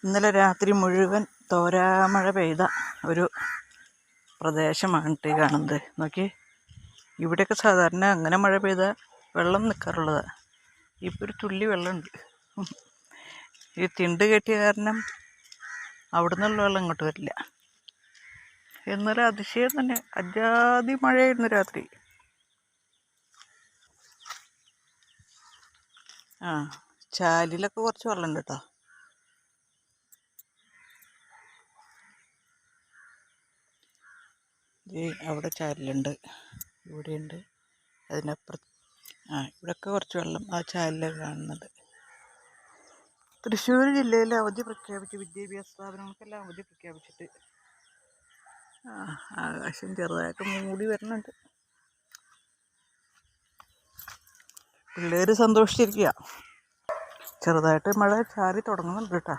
ഇന്നലെ രാത്രി മുഴുവൻ തോരാമഴ പെയ്ത ഒരു പ്രദേശമാണ് ഈ കാണുന്നത്. നോക്കി, ഇവിടെയൊക്കെ സാധാരണ അങ്ങനെ മഴ പെയ്താൽ വെള്ളം നിൽക്കാറുള്ളതാണ്. ഇപ്പോൾ ഒരു തുള്ളി വെള്ളമുണ്ട്. ഈ തിണ്ട് കെട്ടിയ കാരണം അവിടെ നിന്നുള്ള വെള്ളം ഇങ്ങോട്ട് വരില്ല. എന്നാലും അതിശയം തന്നെ, അജാതി മഴയായിരുന്നു രാത്രി. ചാലിലൊക്കെ കുറച്ച് വെള്ളമുണ്ട് കേട്ടോ. അവിടെ ചാലിലുണ്ട്, ഇവിടെയുണ്ട്, അതിനപ്പുറത്ത് ഇവിടെയൊക്കെ കുറച്ച് വെള്ളം ആ ചാലിലൊക്കെ കാണുന്നുണ്ട്. തൃശ്ശൂർ ജില്ലയിൽ അവധി പ്രഖ്യാപിച്ച് വിദ്യാഭ്യാസ സ്ഥാപനങ്ങൾക്കെല്ലാം അവധി പ്രഖ്യാപിച്ചിട്ട് ആകാശം ചെറുതായിട്ട് മൂടി വരുന്നുണ്ട്. പിള്ളേർ സന്തോഷിച്ചിരിക്കുക. ചെറുതായിട്ട് മഴ ചാറി തുടങ്ങുന്നുണ്ട് കേട്ടോ.